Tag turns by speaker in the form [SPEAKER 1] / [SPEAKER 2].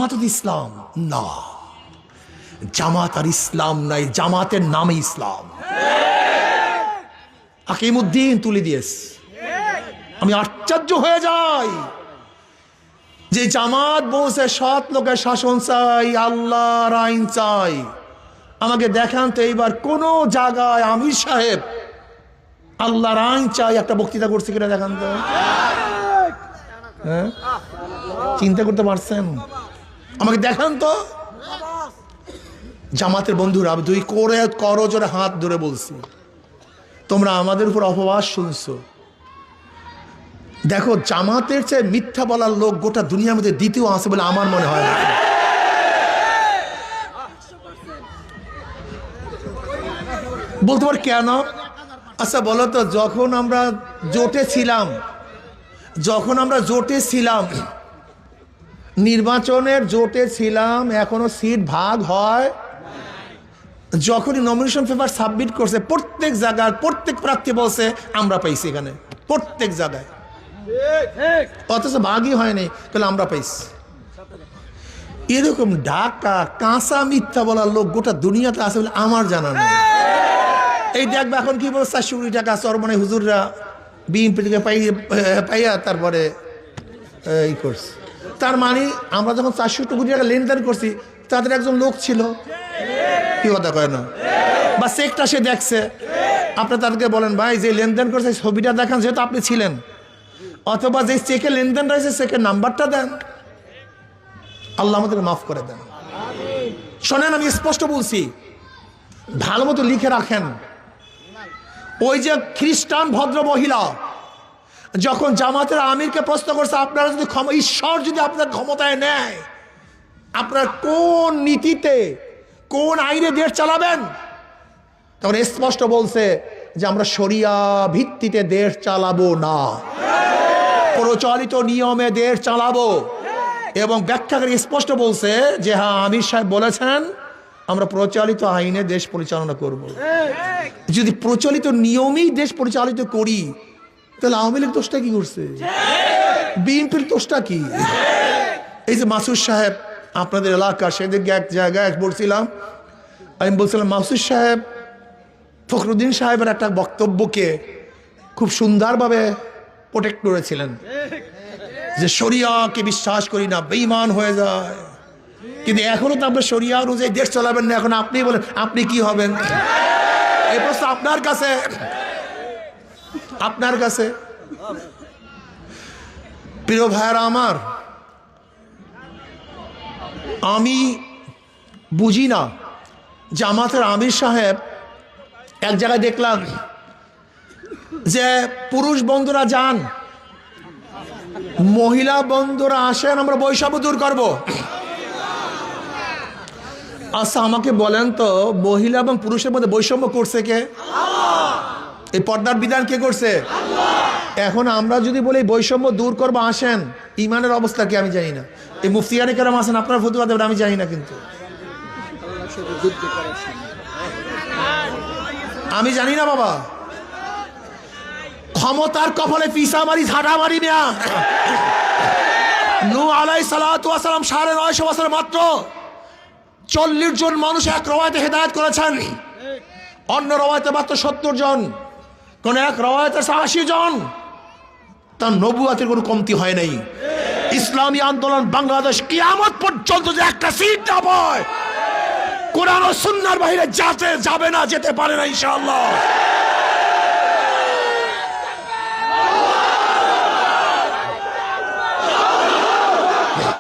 [SPEAKER 1] জামাত ইসলাম না, জামাত আর ইসলাম নাই, জামাতের নামে ইসলাম। হাকিমউদ্দিন তুলে দিয়েছে। আমি আশ্চর্য হয়ে যাই যে জামাত বলছে সৎ লোকের শাসন চাই, আল্লাহর আইন চাই। আমাকে দেখান তো এইবার কোন জায়গায় আমির সাহেব আল্লাহর আইন চাই একটা বক্তৃতা করছে কিনা দেখান তো। হ্যাঁ, চিন্তা করতে পারছেন? আমাকে দেখান তো। জামাতের বন্ধুরা, আমি দুই করজোড়ে হাত ধরে বলছি, তোমরা আমাদের উপর অপবাদ শুনছো। দেখো, জামাতের চেয়ে মিথ্যা বলার লোক গোটা দুনিয়ার মধ্যে দ্বিতীয় আছে বলে আমার মনে হয় না। বলতে পার কেন? আচ্ছা বলো তো, যখন আমরা জোটে ছিলাম, নির্বাচনের জোটে ছিলাম, এখনো সিট ভাগ হয়। যখনই নমিনেশন পেপার সাবমিট করছে প্রত্যেক জায়গায় প্রত্যেক প্রার্থী বলছে আমরা পাইছি এখানে, প্রত্যেক জায়গায়, অথচ ভাগই হয়নি, তাহলে আমরা পাইছি। এরকম ডাকা কাঁচা মিথ্যা বলার লোক গোটা দুনিয়াতে আছে বলে আমার জানা নেই। এই দেখবে এখন কি বলছে, 400 কোটি টাকা চরমনে হুজুররা বিএনপি থেকে পাইয়া তারপরে এই করছে। তার মানে আমরা যখন 400 কোটি টাকা লেনদেন করছি তাদের একজন লোক ছিল, কি কথা কয় না, বা চেকটা সে দেখছে। আপনি তাদেরকে বলেন ভাই যে লেনদেন করছে ছবিটা দেখান, যেহেতু আপনি ছিলেন, অথবা যে চেকে লেনদেন রয়েছে চেকের নাম্বারটা দেন। আল্লাহ আমাদেরকে মাফ করে দেন। শোনেন, আমি স্পষ্ট বলছি, ভালো মতো লিখে রাখেন। ওই যে খ্রিস্টান ভদ্র মহিলা যখন জামাতের আমিরকে প্রশ্ন করছে, আপনারা যদি ঈশ্বর যদি আপনার ক্ষমতায় নেয়, আপনার কোন নীতিতে কোন আইনে দেশ চালাবেন, তখন স্পষ্ট বলছে যে আমরা শরিয়া ভিত্তিতে দেশ চালাবো না, প্রচলিত নিয়মে দেশ চালাবো। এবং ব্যাখ্যাকারী স্পষ্ট বলছে যে হ্যাঁ, আমির সাহেব বলেছেন আমরা প্রচলিত আইনে দেশ পরিচালনা করব। যদি প্রচলিত নিয়মেই দেশ পরিচালিত করি, তাহলে আওয়ামী লীগ দোষটা কি করছে? বিএনপির দোষটা কি? এই যে মাসুদ সাহেব আপনাদের এলাকা, সেদিকে এক জায়গায় বলছিলাম, আমি বলছিলাম মাসুদ সাহেব ফখরুদ্দিন সাহেবের একটা বক্তব্যকে খুব সুন্দরভাবে প্রোটেক্ট করেছিলেন যে শরিয়াকে বিশ্বাস করি না, বেঈমান হয়ে যায়। কিন্তু এখনো তো আপনার শরিয়া অনুযায়ী দেশ চালাবেন না। এখন আপনি বলেন আপনি কি হবেন? এই প্রশ্ন আপনার কাছে। প্রিয় ভাইয়েরা আমার, আমি বুঝি না জামাতের আমির সাহেব এক জায়গায় দেখলাম যে পুরুষ বন্ধুরা যান, মহিলা বন্ধুরা আসেন, আমরা বৈষম্য দূর করব। আচ্ছা আমাকে বলেন তো, মহিলা এবং পুরুষের মধ্যে বৈষম্য করছে কে? এই পর্দার বিধান কে করছে? এখন আমরা যদি বলি বৈষম্য দূর করবো, আসেন, ইমানের অবস্থা কি আমি জানি না। এই মুফতিয়ানি কেরাম আছেন, আপনারা ফতোয়া দেবেন, আমি জানি না। কিন্তু আমি জানি না বাবা, ক্ষমতার কপালে পিসা মারি, ঝাঁটা মারি না। নূহ আলাইহিস সালাতু ওয়াস সালাম 950 বছর মাত্র 40 জন মানুষ এক রওয়ায়াতে হেদায়েত করেছেন, অন্য রওয়ায়াতে মাত্র 70 জন, কোন এক রওয়ায়াতে 80 জন। তার নবুয়তের কোনো কমতি হয় নাই। ইসলামী আন্দোলন বাংলাদেশ কিয়ামত পর্যন্ত যে একটা সিট না পায়, কোরআন ও সুন্নাহর বাইরে যাবে না, যেতে পারে না ইনশাআল্লাহ।